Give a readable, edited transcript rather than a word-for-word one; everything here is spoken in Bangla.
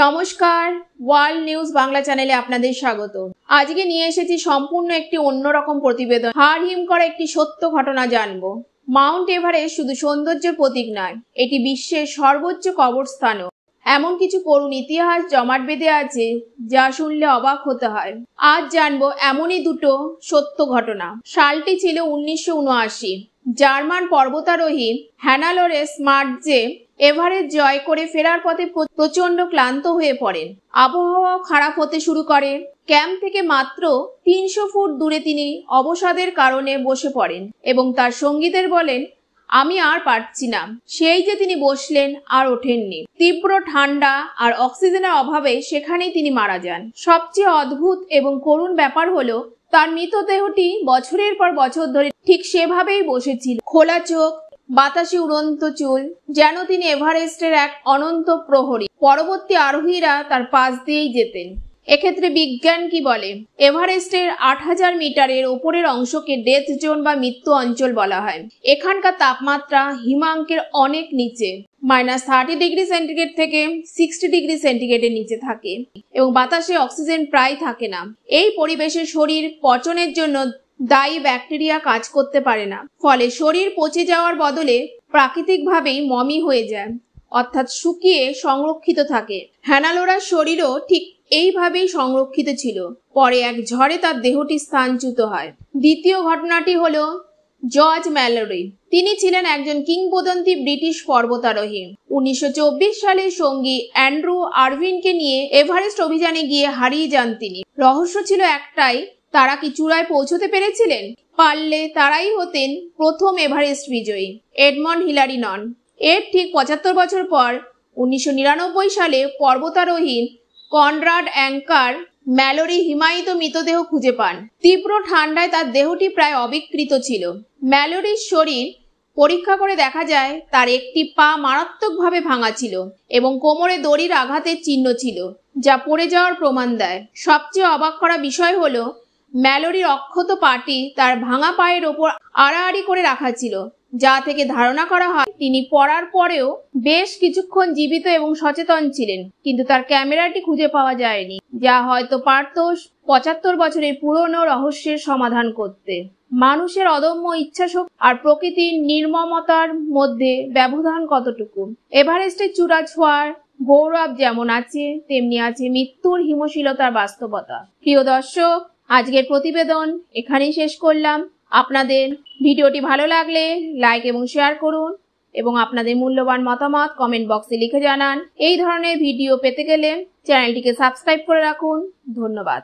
নমস্কার, ওয়ার্ল্ড নিউজ বাংলা চ্যানেলে আপনাদের স্বাগত। আজকে নিয়ে এসেছি সম্পূর্ণ একটি অন্যরকম প্রতিবেদন। হাড় হিম করা একটি সত্য ঘটনা জানবো। মাউন্ট এভারেস্ট শুধু সৌন্দর্যের প্রতীক নয়, এটি বিশ্বের সর্বোচ্চ কবরস্থানও। এমন কিছু করুণ ইতিহাস জমাট বেঁধে আছে যা শুনলে অবাক হতে হয়। আজ জানবো এমনই দুটো সত্য ঘটনা। সালটি ছিল 1979। জার্মান পর্বতারোহী হ্যানালোরে স্মার্টজে এভারেস্ট জয় করে ফেরার পথে প্রচন্ড ক্লান্ত হয়ে পড়েন। আবহাওয়া খারাপ হতে শুরু করে। ক্যাম্প থেকে মাত্র 300 ফুট দূরে তিনি অবসাদের কারণে বসে পড়েন এবং তার সঙ্গীদের বলেন, আমি আর পারছি না। সেই যে তিনি বসলেন আর ওঠেননি। তীব্র ঠান্ডা আর অক্সিজেনের অভাবে সেখানেই তিনি মারা যান। সবচেয়ে অদ্ভুত এবং করুণ ব্যাপার হলো তার মৃতদেহটি বছরের পর বছর ধরে ঠিক সেভাবেই বসেছিল, খোলা চোখ, বাতাসে উড়ন্ত চুল, যেন তিনি এভারেস্টের এক অনন্ত প্রহরী। পরবর্তী আরোহীরা তার পাশ দিয়েই যেতেন। এক্ষেত্রে বিজ্ঞান কি বলে? এভারেস্টের 8000 মিটারের ওপরের অংশকে ডেথ জোন বা মৃত্যু অঞ্চল বলা হয়। এখানকার তাপমাত্রা হিমাঙ্কের অনেক নিচে, -30 ডিগ্রি সেন্টিগ্রেড থেকে 60 ডিগ্রি সেন্টিগ্রেডের নিচে থাকে এবং বাতাসে অক্সিজেন প্রায় থাকে না। এই পরিবেশে শরীর পচনের জন্য দায়ী ব্যাকটেরিয়া কাজ করতে পারে না, ফলে শরীর পচে যাওয়ার বদলে প্রাকৃতিকভাবেই মমি হয়ে যায়, অর্থাৎ শুকিয়ে সংরক্ষিত থাকে। হ্যানালোরার শরীরও ঠিক এইভাবেই সংরক্ষিত ছিল। পরে এক ঝড়ে তার দেহটি স্থানচ্যুত হয়। দ্বিতীয় ঘটনাটি হলো জর্জ ম্যালোরি। তিনি ছিলেন একজন কিংবদন্তি ব্রিটিশ পর্বতারোহী। 1924 সালে সঙ্গী অ্যান্ড্রু আরভিনকে নিয়ে এভারেস্ট অভিযানে গিয়ে হারিয়ে যান তিনি। রহস্য ছিল একটাই, তারা কি চূড়ায় পৌঁছতে পেরেছিলেন? পারলে তারাই হতেন প্রথম এভারেস্ট বিজয়ী, এডমন্ড হিলারি নন। এর ঠিক 75 বছর পর 1999 সালে পর্বতারোহী কনরাড অ্যাঙ্কার ম্যালোরি হিমায়িত মৃতদেহ খুঁজে পান। তীব্র ঠান্ডায় তার দেহটি প্রায় অবিকৃত ছিল। ম্যালোরির শরীর পরীক্ষা করে দেখা যায় তার একটি পা মারাত্মকভাবে ভাঙা ছিল এবং কোমরে দড়ির আঘাতের চিহ্ন ছিল, যা পড়ে যাওয়ার প্রমাণ দেয়। সবচেয়ে অবাক করা বিষয় হলো ম্যালোরির অক্ষত পাটি তার ভাঙা পায়ের ওপর আড়াআড়ি করে রাখা ছিল, যা থেকে ধারণা করা হয় তিনি পড়ার পরেও বেশ কিছুক্ষণ জীবিত এবং সচেতন ছিলেন, কিন্তু তার ক্যামেরাটি খুঁজে পাওয়া যায়নি, যা হয়তো পারত 75 বছরের পুরনো রহস্যের সমাধান করতে। মানুষের অদম্য ইচ্ছাশক্তি আর প্রকৃতির নির্মমতার মধ্যে ব্যবধান কতটুকু। এভারেস্টের চূড়া ছোঁয়ার গৌরব যেমন আছে, তেমনি আছে মৃত্যুর হিমশীলতার বাস্তবতা। প্রিয় দর্শক, আজকের প্রতিবেদন এখানেই শেষ করলাম। আপনাদের ভিডিওটি ভালো লাগলে লাইক এবং শেয়ার করুন এবং আপনাদের মূল্যবান মতামত কমেন্ট বক্সে লিখে জানান। এই ধরনের ভিডিও পেতে গেলে চ্যানেলটিকে সাবস্ক্রাইব করে রাখুন। ধন্যবাদ।